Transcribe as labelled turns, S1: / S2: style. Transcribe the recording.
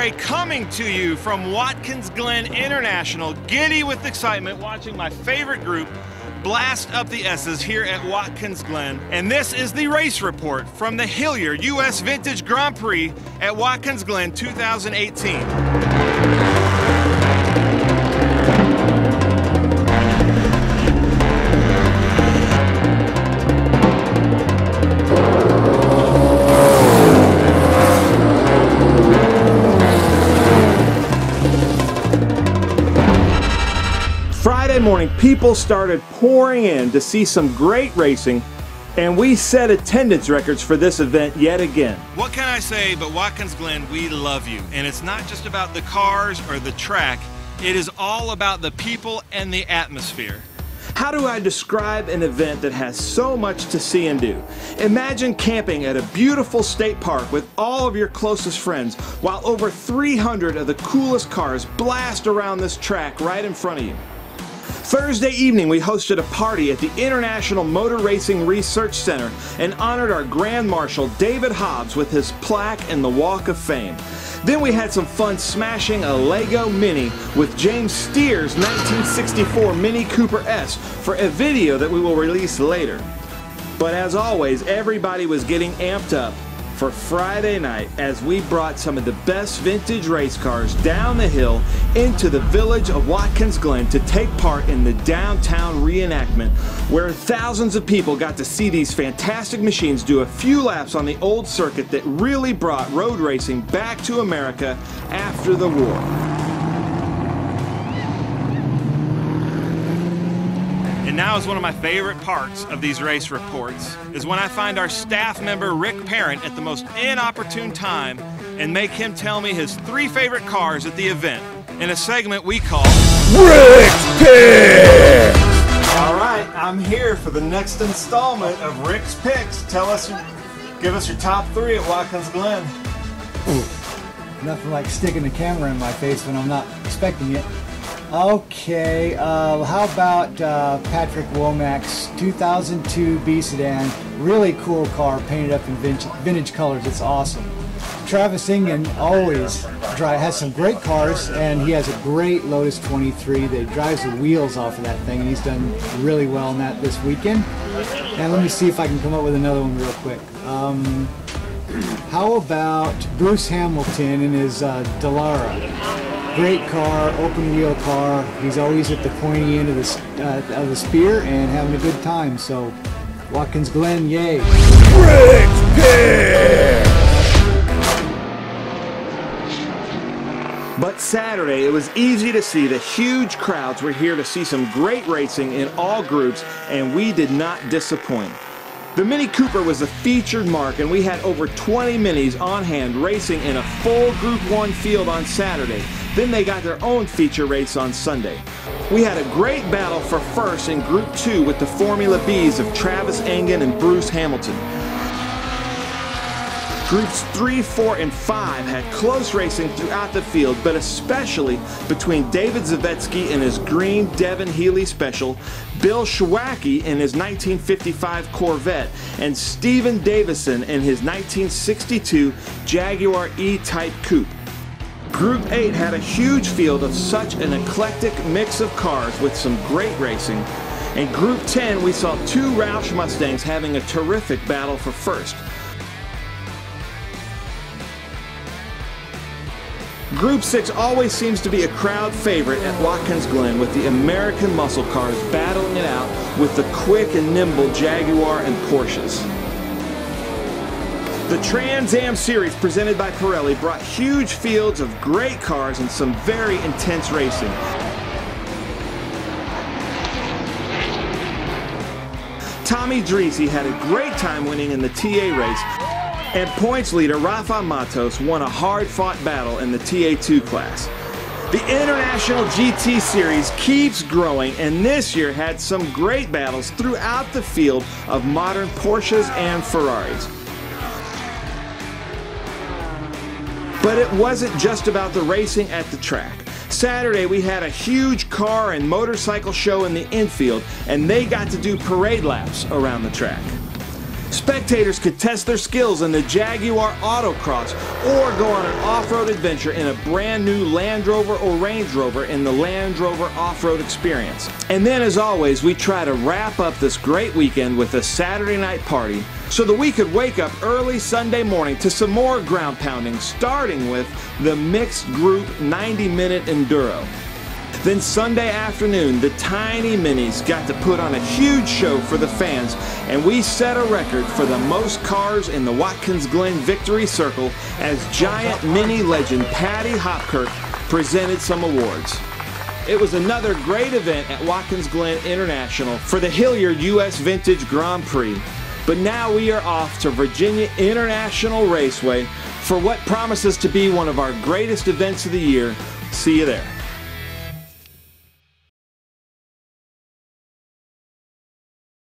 S1: SVRA coming to you from Watkins, Glen International, giddy with excitement watching my favorite group blast up the S's here at Watkins Glen. And this is the race report from the Hilliard U.S. Vintage Grand Prix at Watkins Glen 2018. Friday morning, people started pouring in to see some great racing, and we set attendance records for this event yet again. What can I say but Watkins Glen, we love you. And it's not just about the cars or the track, it is all about the people and the atmosphere. How do I describe an event that has so much to see and do? Imagine camping at a beautiful state park with all of your closest friends while over 300 of the coolest cars blast around this track right in front of you. Thursday evening, we hosted a party at the International Motor Racing Research Center and honored our Grand Marshal David Hobbs with his plaque and the Walk of Fame. Then we had some fun smashing a Lego Mini with James Steer's 1964 Mini Cooper S for a video that we will release later. But as always, everybody was getting amped up for Friday night as we brought some of the best vintage race cars down the hill into the village of Watkins Glen to take part in the downtown reenactment, where thousands of people got to see these fantastic machines do a few laps on the old circuit that really brought road racing back to America after the war. And now is one of my favorite parts of these race reports, is when I find our staff member Rick Parent at the most inopportune time and make him tell me his 3 favorite cars at the event in a segment we call Rick's Picks! Alright, I'm here for the next installment of Rick's Picks. Give us your top 3 at Watkins Glen.
S2: Nothing like sticking the camera in my face when I'm not expecting it. Okay, how about Patrick Womack's 2002 B sedan? Really cool car, painted up in vintage colors. It's awesome. Travis Ingen always has some great cars, and he has a great Lotus 23 that drives the wheels off of that thing, and he's done really well in that this weekend. And let me see if I can come up with another one real quick. How about Bruce Hamilton in his Dallara? Great car, open wheel car. He's always at the pointy end of the spear and having a good time. So, Watkins Glen, yay!
S1: Rick's Picks! But Saturday, it was easy to see the huge crowds were here to see some great racing in all groups, and we did not disappoint. The Mini Cooper was a featured mark, and we had over 20 Minis on hand racing in a full Group 1 field on Saturday. Then they got their own feature race on Sunday. We had a great battle for first in Group 2 with the Formula Bs of Travis Ingen and Bruce Hamilton. Groups 3, 4, and 5 had close racing throughout the field, but especially between David Zavetsky and his green Devin Healy Special, Bill Schwacke in his 1955 Corvette, and Stephen Davison in his 1962 Jaguar E-Type Coupe. Group 8 had a huge field of such an eclectic mix of cars with some great racing. In Group 10, we saw 2 Roush Mustangs having a terrific battle for first. Group 6 always seems to be a crowd favorite at Watkins Glen, with the American muscle cars battling it out with the quick and nimble Jaguar and Porsches. The Trans Am Series presented by Pirelli brought huge fields of great cars and some very intense racing. Tommy Dreese had a great time winning in the TA race, and points leader Rafa Matos won a hard-fought battle in the TA2 class. The International GT Series keeps growing, and this year had some great battles throughout the field of modern Porsches and Ferraris. But it wasn't just about the racing at the track. Saturday we had a huge car and motorcycle show in the infield, and they got to do parade laps around the track. Spectators could test their skills in the Jaguar Autocross or go on an off-road adventure in a brand new Land Rover or Range Rover in the Land Rover Off-Road Experience. And then, as always, we try to wrap up this great weekend with a Saturday night party so that we could wake up early Sunday morning to some more ground pounding, starting with the mixed group 90-minute enduro. Then Sunday afternoon, the Tiny Minis got to put on a huge show for the fans, and we set a record for the most cars in the Watkins Glen Victory Circle as Giant Mini legend Patty Hopkirk presented some awards. It was another great event at Watkins Glen International for the Hilliard U.S. Vintage Grand Prix. But now we are off to Virginia International Raceway for what promises to be one of our greatest events of the year. See you there.